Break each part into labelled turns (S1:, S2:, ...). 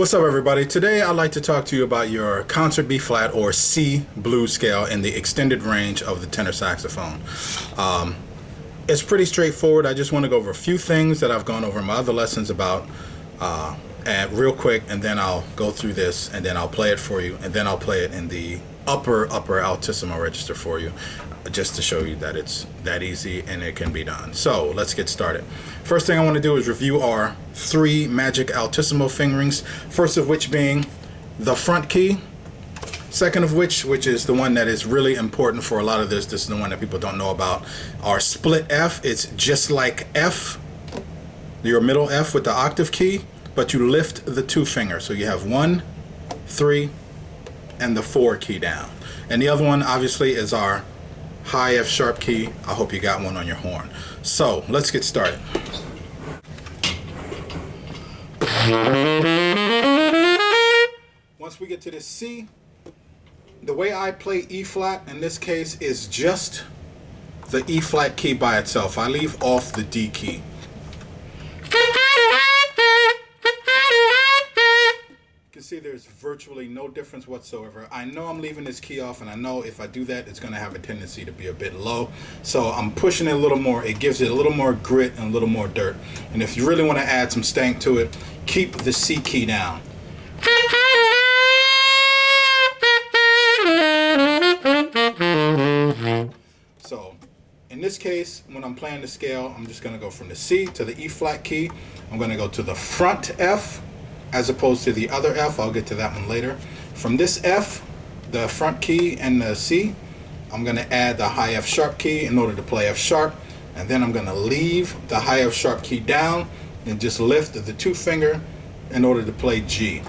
S1: What's up, everybody? Today I'd like to talk to you about your concert B flat or C blues scale in the extended range of the tenor saxophone. It's pretty straightforward. I just want to go over a few things that I've gone over in my other lessons about and real quick, and then I'll go through this and then I'll play it for you, and then I'll play it in the upper Altissimo register for you, just to show you that it's that easy and it can be done. So let's get started. First thing I want to do is review our 3 magic Altissimo fingerings, first of which being the front key, second of which is the one that is really important for a lot of this is the one that people don't know about, our split F. It's just like F, your middle F with the octave key, but you lift the 2 fingers, so you have 1, 3, and the 4 key down. And the other one obviously is our high F sharp key. I hope you got one on your horn. So let's get started. Once we get to the C, the way I play E flat in this case is just the E flat key by itself. I leave off the D key. See, there's virtually no difference whatsoever. I know I'm leaving this key off, and I know if I do that, it's going to have a tendency to be a bit low. So I'm pushing it a little more. It gives it a little more grit and a little more dirt. And if you really want to add some stank to it, keep the C key down. So in this case, when I'm playing the scale, I'm just going to go from the C to the E flat key. I'm going to go to the front F as opposed to the other F. I'll get to that one later. From this F, the front key, and the C, I'm going to add the high F sharp key in order to play F sharp, and then I'm going to leave the high F sharp key down and just lift the 2 finger in order to play G.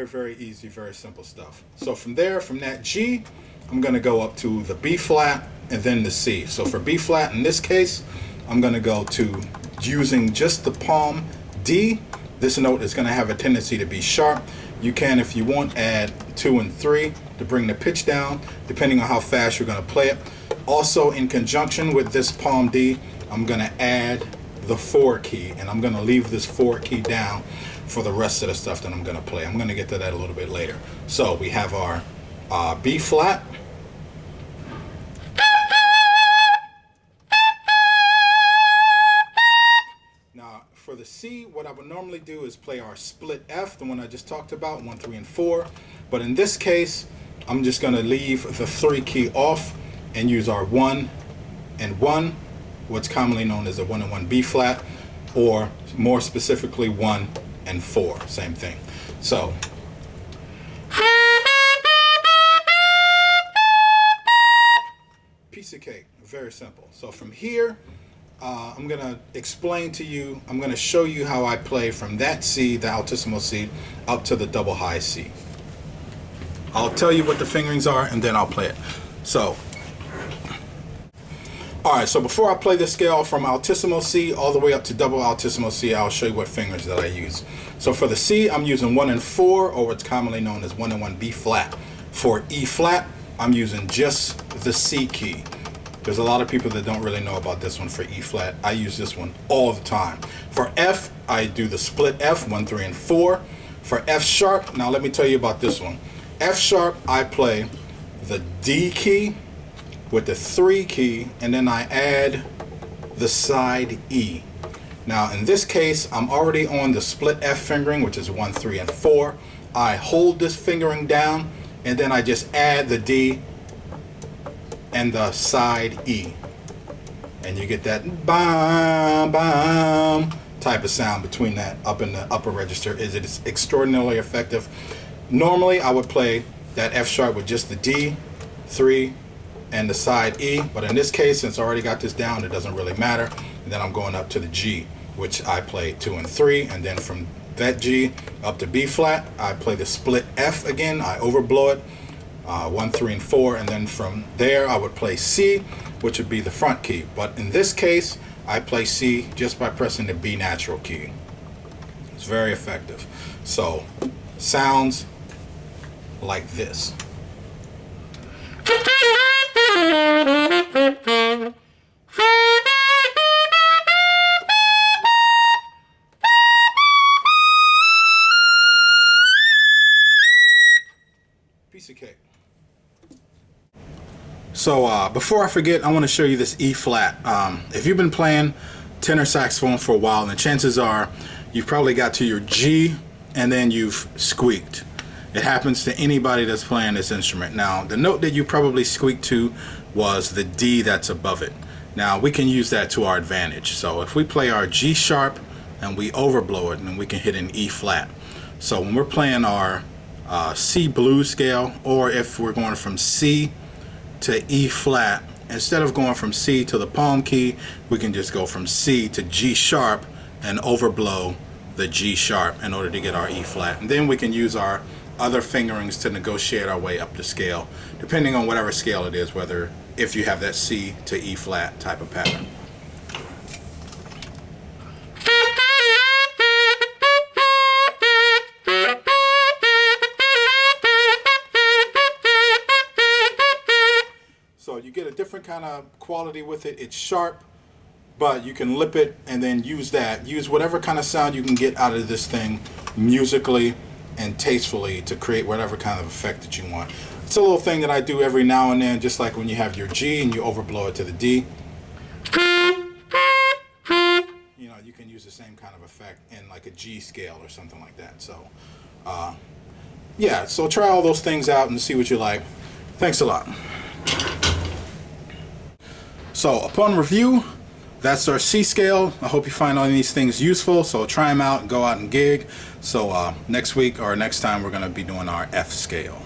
S1: Very easy, very simple stuff. So from there, from that G, I'm going to go up to the B flat and then the C. So for B flat in this case, I'm going to go to using just the palm D. This note is going to have a tendency to be sharp. You can, if you want, add 2 and 3 to bring the pitch down, depending on how fast you're going to play it. Also, in conjunction with this palm D, I'm going to add the 4 key, and I'm going to leave this 4 key down for the rest of the stuff that I'm going to play. I'm going to get to that a little bit later. So we have our B flat, now for the C, what I would normally do is play our split F, the one I just talked about, 1, 3, and 4. But in this case, I'm just going to leave the 3 key off and use our 1 and 1, what's commonly known as the 1 and 1 B flat, or more specifically 1 and 4, same thing. So piece of cake, very simple. So from here, I'm gonna explain to you, I'm gonna show you how I play from that C, the Altissimo C, up to the double high C. I'll tell you what the fingerings are and then I'll play it. So alright, so before I play the scale from Altissimo C all the way up to double Altissimo C, I'll show you what fingers that I use. So for the C, I'm using 1 and 4, or what's commonly known as 1 and 1 B flat. For E flat, I'm using just the C key. There's a lot of people that don't really know about this one for E flat. I use this one all the time. For F, I do the split F, 1, 3, and 4. For F sharp, now let me tell you about this one. F sharp, I play the D key with the 3 key, and then I add the side E. Now in this case, I'm already on the split F fingering, which is 1, 3, and 4. I hold this fingering down, and then I just add the D and the side E. And you get that bam, bam type of sound between that up in the upper register. It is extraordinarily effective. Normally, I would play that F sharp with just the D, 3, and the side E, but in this case, since I already got this down, it doesn't really matter. And then I'm going up to the G, which I play 2 and 3, and then from that G up to B flat, I play the split F again. I overblow it, 1, 3, and 4, and then from there I would play C, which would be the front key. But in this case, I play C just by pressing the B natural key. It's very effective. So sounds like this. So before I forget, I want to show you this E flat. If you've been playing tenor saxophone for a while, then chances are you've probably got to your G and then you've squeaked. It happens to anybody that's playing this instrument. Now, the note that you probably squeaked to was the D that's above it. Now, we can use that to our advantage. So if we play our G sharp and we overblow it, then we can hit an E flat. So when we're playing our C blues scale, or if we're going from C to E flat, instead of going from C to the palm key, we can just go from C to G sharp and overblow the G sharp in order to get our E flat. And then we can use our other fingerings to negotiate our way up the scale, depending on whatever scale it is, whether if you have that C to E flat type of pattern. So you get a different kind of quality with it. It's sharp, but you can lip it and then use that. Use whatever kind of sound you can get out of this thing musically and tastefully to create whatever kind of effect that you want. It's a little thing that I do every now and then, just like when you have your G and you overblow it to the D. You know, you can use the same kind of effect in like a G scale or something like that. So, yeah, so try all those things out and see what you like. Thanks a lot. So upon review, that's our C scale. I hope you find all these things useful. So try them out and go out and gig. So next week or next time we're going to be doing our F scale.